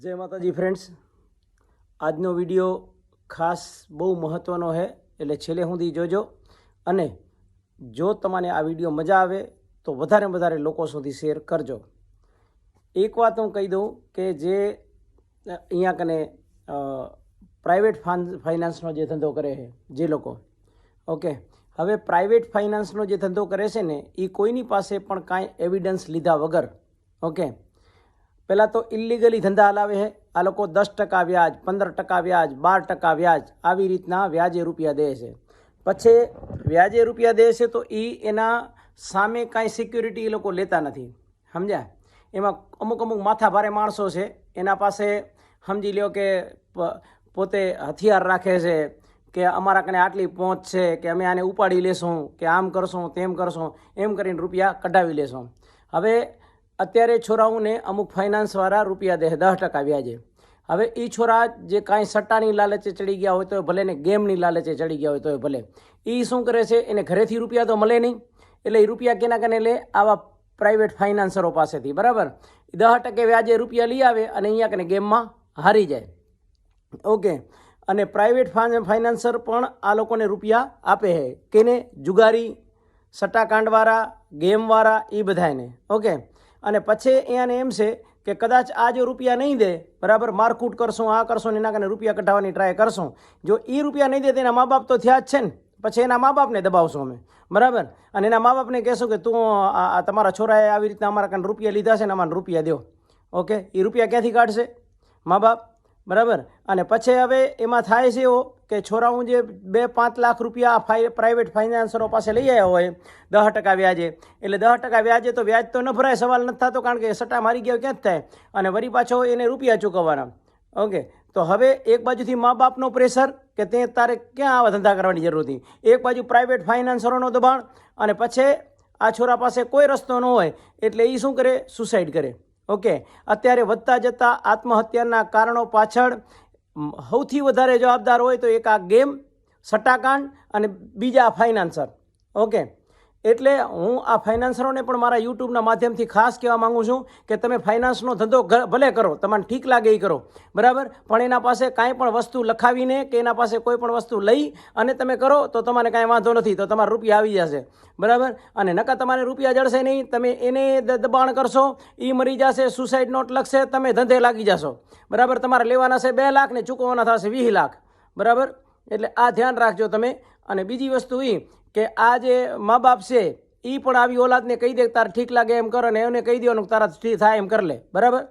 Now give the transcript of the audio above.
जय माताजी फ्रेंड्स। આજનો વિડીયો ખાસ બહુ મહત્ત્વનો છે, એટલે છેલ્લે સુધી જોજો અને જો તમને આ વિડીયો મજા આવે તો વધારે વધારે લોકો સુધી શેર કરજો। એક વાત હું કહી દઉં કે જે અહીંયા કને પ્રાઇવેટ ફાઇનાન્સનો જે ધંધો કરે છે જે લોકો, ઓકે, હવે પ્રાઇવેટ ફાઇનાન્સનો જે ધંધો કરે છે ને એ કોઈની પાસે પણ કાંઈ એવિડન્સ લીધા વગર, ઓકે, પહેલાં તો ઇલીગલી ધંધા હલાવે છે આ લોકો। 10% વ્યાજ, 15% વ્યાજ, 12% વ્યાજ, આવી રીતના વ્યાજે રૂપિયા દે છે। પછી વ્યાજે રૂપિયા દે છે તો એ એના સામે કાંઈ સિક્યુરિટી એ લોકો લેતા નથી, સમજ્યા? એમાં અમુક માથા ભારે માણસો છે, એના પાસે સમજી લ્યો કે પોતે હથિયાર રાખે છે કે અમારા કને આટલી પહોંચ છે કે અમે આને ઉપાડી લેશું કે આમ કરશું તેમ કરશું, એમ કરીને રૂપિયા કઢાવી લેશું। હવે અત્યારે છોરાઓને અમુક ફાઇનાન્સવાળા રૂપિયા દે 10% વ્યાજે। હવે એ છોરા જે કાંઈ સટ્ટાની લાલચે ચડી ગયા હોય તો ભલે ને ગેમની લાલચે ચડી ગયા હોય તો ભલે, એ શું કરે છે, એને ઘરેથી રૂપિયા તો મળે નહીં, એટલે એ રૂપિયા કેના કને લે? આવા પ્રાઇવેટ ફાઇનાન્સરો પાસેથી, બરાબર? 10% વ્યાજે રૂપિયા લઈ આવે અને અહીંયા કને ગેમમાં હારી જાય, ઓકે। અને પ્રાઇવેટ ફાઇનાન્સર પણ આ લોકોને રૂપિયા આપે છે, કેને? જુગારી, સટ્ટાકાંડવાળા, ગેમવાળા, એ બધાને, ઓકે। અને પછી અહીંયાને એમ છે કે કદાચ આ જો રૂપિયા નહીં દે, બરાબર, મારકૂટ કરશું, આ કરશું ને એના કારણે રૂપિયા કઢાવવાની ટ્રાય કરશું, જો એ રૂપિયા નહીં દે તો એના મા બાપ તો થયા જ છે ને, પછી એના મા બાપને દબાવશું અમે, બરાબર? અને એના મા બાપને કહેશું કે તું તમારા છોરાએ આવી રીતના અમારા કારણે રૂપિયા લીધા છે ને અમારે રૂપિયા દો, ઓકે। એ રૂપિયા ક્યાંથી કાઢશે? મા બાપ, બરાબર? અને પછી હવે એમાં થાય છે એવો કે છોરાઓ જે 2-5 લાખ રૂપિયા પ્રાઇવેટ ફાઇનાન્સરો પાસે લઈ આવ્યા હોય 10% વ્યાજે, એટલે 10% વ્યાજે તો વ્યાજ તો ન ભરાય, સવાલ નથી થતો, કારણ કે સટ્ટા મારી ગયા ક્યાં જ થાય, અને વળી પાછો એને રૂપિયા ચૂકવવાના, ઓકે। તો હવે એક બાજુથી મા બાપનો પ્રેશર કે તે તારે ક્યાં આવા ધંધા કરવાની જરૂર હતી, એક બાજુ પ્રાઇવેટ ફાઇનાન્સરોનો દબાણ, અને પછી આ છોરા પાસે કોઈ રસ્તો ન હોય એટલે એ શું કરે? સુસાઇડ કરે, ઓકે। અત્યારે વધતા જતા આત્મહત્યાના કારણો પાછળ સૌથી વધારે જવાબદાર હોય તો એક આ ગેમ, સટ્ટાકાંડ અને બીજા ફાઇનાન્સર, ઓકે। એટલે હું આ ફાઇનાન્સરોને પણ મારા યુટ્યુબના માધ્યમથી ખાસ કહેવા માગું છું કે તમે ફાઇનાન્સનો ધંધો ભલે કરો, તમને ઠીક લાગે એ કરો, બરાબર, પણ એના પાસે કાંઈ પણ વસ્તુ લખાવીને કે એના પાસે કોઈ પણ વસ્તુ લઈ અને તમે કરો તો તમારે કાંઈ વાંધો નથી, તો તમારા રૂપિયા આવી જશે, બરાબર? અને નકા તમારે રૂપિયા જળશે નહીં, તમે એને દબાણ કરશો, એ મરી જશે, સુસાઇડ નોટ લખશે, તમે ધંધે લાગી જશો, બરાબર? તમારે લેવાના છે 2 લાખ ને ચૂકવવાના થશે 20 લાખ, બરાબર? એટલે આ ધ્યાન રાખજો તમે। અને બીજી વસ્તુ એ કે આ જે મા બાપ છે એ પણ આવી ઓલાદને કહી દે તારે ઠીક લાગે એમ કરો, ને એને કહી દેવાનું તારા ઠીક થાય એમ કરી લે, બરાબર?